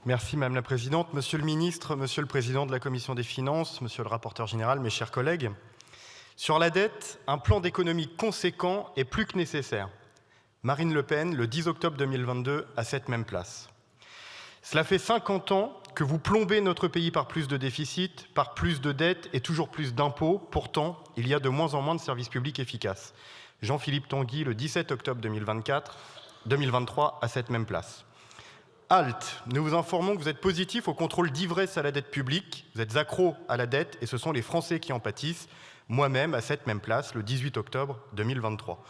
Merci Madame la Présidente. Monsieur le Ministre, Monsieur le Président de la Commission des Finances, Monsieur le Rapporteur Général, mes chers collègues, sur la dette, un plan d'économie conséquent est plus que nécessaire. Marine Le Pen, le 10 octobre 2022, à cette même place. Cela fait 50 ans que vous plombez notre pays par plus de déficit, par plus de dettes et toujours plus d'impôts. Pourtant, il y a de moins en moins de services publics efficaces. Jean-Philippe Tanguy, le 17 octobre 2023, à cette même place. Halte, nous vous informons que vous êtes positif au contrôle d'ivresse à la dette publique, vous êtes accro à la dette et ce sont les Français qui en pâtissent, moi-même à cette même place, le 18 octobre 2023.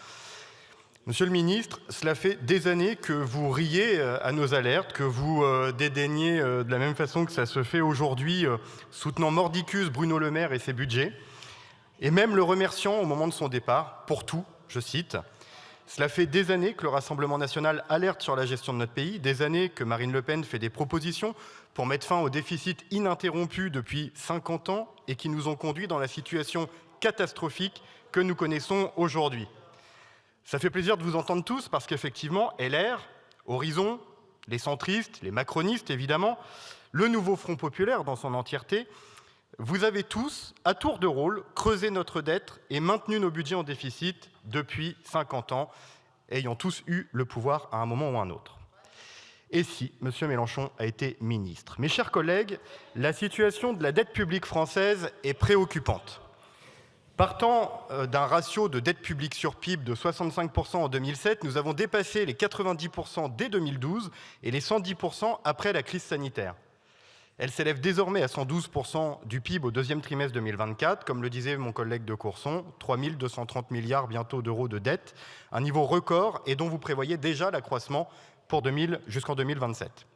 Monsieur le ministre, cela fait des années que vous riez à nos alertes, que vous dédaignez de la même façon que ça se fait aujourd'hui, soutenant mordicus Bruno Le Maire et ses budgets, et même le remerciant au moment de son départ, pour tout, je cite. Cela fait des années que le Rassemblement national alerte sur la gestion de notre pays, des années que Marine Le Pen fait des propositions pour mettre fin au déficit ininterrompu depuis 50 ans et qui nous ont conduits dans la situation catastrophique que nous connaissons aujourd'hui. Ça fait plaisir de vous entendre tous parce qu'effectivement, LR, Horizon, les centristes, les macronistes évidemment, le nouveau Front populaire dans son entièreté, vous avez tous, à tour de rôle, creusé notre dette et maintenu nos budgets en déficit depuis 50 ans, ayant tous eu le pouvoir à un moment ou à un autre. Et si M. Mélenchon a été ministre? Mes chers collègues, la situation de la dette publique française est préoccupante. Partant d'un ratio de dette publique sur PIB de 65% en 2007, nous avons dépassé les 90% dès 2012 et les 110% après la crise sanitaire. Elle s'élève désormais à 112% du PIB au deuxième trimestre 2024, comme le disait mon collègue de Courson, 3 230 milliards bientôt d'euros de dette, un niveau record et dont vous prévoyez déjà l'accroissement jusqu'en 2027.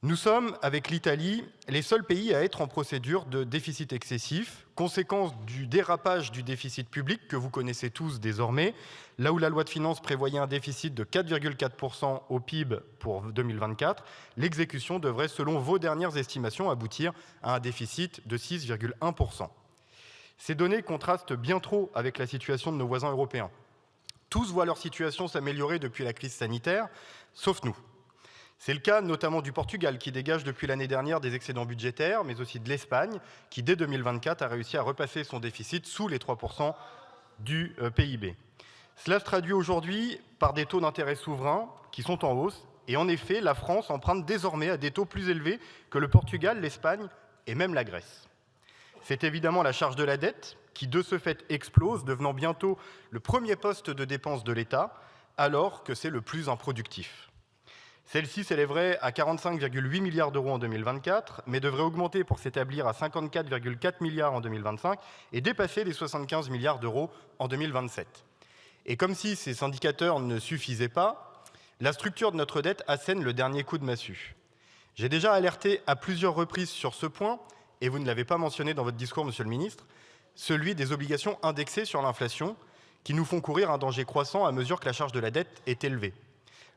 Nous sommes, avec l'Italie, les seuls pays à être en procédure de déficit excessif, conséquence du dérapage du déficit public que vous connaissez tous désormais, là où la loi de finances prévoyait un déficit de 4,4% au PIB pour 2024, l'exécution devrait, selon vos dernières estimations, aboutir à un déficit de 6,1%. Ces données contrastent bien trop avec la situation de nos voisins européens. Tous voient leur situation s'améliorer depuis la crise sanitaire, sauf nous. C'est le cas notamment du Portugal, qui dégage depuis l'année dernière des excédents budgétaires, mais aussi de l'Espagne, qui dès 2024 a réussi à repasser son déficit sous les 3% du PIB. Cela se traduit aujourd'hui par des taux d'intérêt souverains qui sont en hausse, et en effet, la France emprunte désormais à des taux plus élevés que le Portugal, l'Espagne et même la Grèce. C'est évidemment la charge de la dette qui, de ce fait, explose, devenant bientôt le premier poste de dépense de l'État, alors que c'est le plus improductif. Celle-ci s'élèverait à 45,8 milliards d'euros en 2024, mais devrait augmenter pour s'établir à 54,4 milliards en 2025 et dépasser les 75 milliards d'euros en 2027. Et comme si ces indicateurs ne suffisaient pas, la structure de notre dette assène le dernier coup de massue. J'ai déjà alerté à plusieurs reprises sur ce point, et vous ne l'avez pas mentionné dans votre discours, Monsieur le Ministre, celui des obligations indexées sur l'inflation, qui nous font courir un danger croissant à mesure que la charge de la dette est élevée.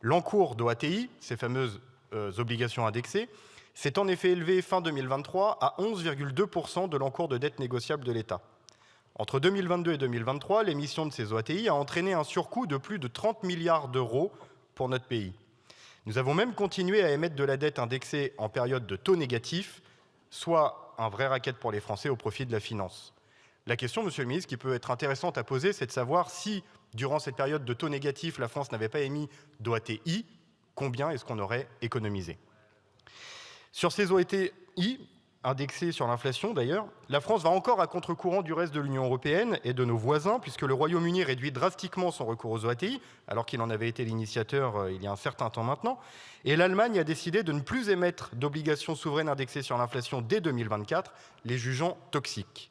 L'encours d'OATI, ces fameuses obligations indexées, s'est en effet élevé fin 2023 à 11,2% de l'encours de dette négociable de l'État. Entre 2022 et 2023, l'émission de ces OATI a entraîné un surcoût de plus de 30 milliards d'euros pour notre pays. Nous avons même continué à émettre de la dette indexée en période de taux négatifs, soit un vrai racket pour les Français au profit de la finance. La question, Monsieur le Ministre, qui peut être intéressante à poser, c'est de savoir si, durant cette période de taux négatifs, la France n'avait pas émis d'OATI, combien est-ce qu'on aurait économisé? Sur ces OATI, indexés sur l'inflation d'ailleurs, la France va encore à contre-courant du reste de l'Union européenne et de nos voisins, puisque le Royaume-Uni réduit drastiquement son recours aux OATI, alors qu'il en avait été l'initiateur il y a un certain temps maintenant, et l'Allemagne a décidé de ne plus émettre d'obligations souveraines indexées sur l'inflation dès 2024, les jugeant toxiques.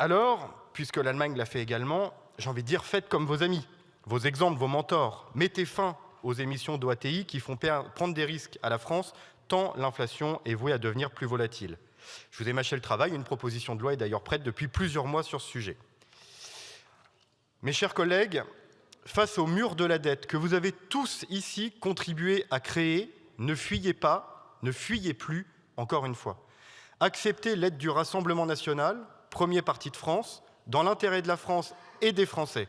Alors, puisque l'Allemagne l'a fait également, j'ai envie de dire, faites comme vos amis, vos exemples, vos mentors. Mettez fin aux émissions d'OATI qui font prendre des risques à la France, tant l'inflation est vouée à devenir plus volatile. Je vous ai mâché le travail, une proposition de loi est d'ailleurs prête depuis plusieurs mois sur ce sujet. Mes chers collègues, face au mur de la dette que vous avez tous ici contribué à créer, ne fuyez pas, ne fuyez plus, encore une fois. Acceptez l'aide du Rassemblement national, premier parti de France, dans l'intérêt de la France et des Français.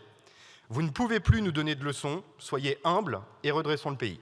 Vous ne pouvez plus nous donner de leçons, soyez humbles et redressons le pays.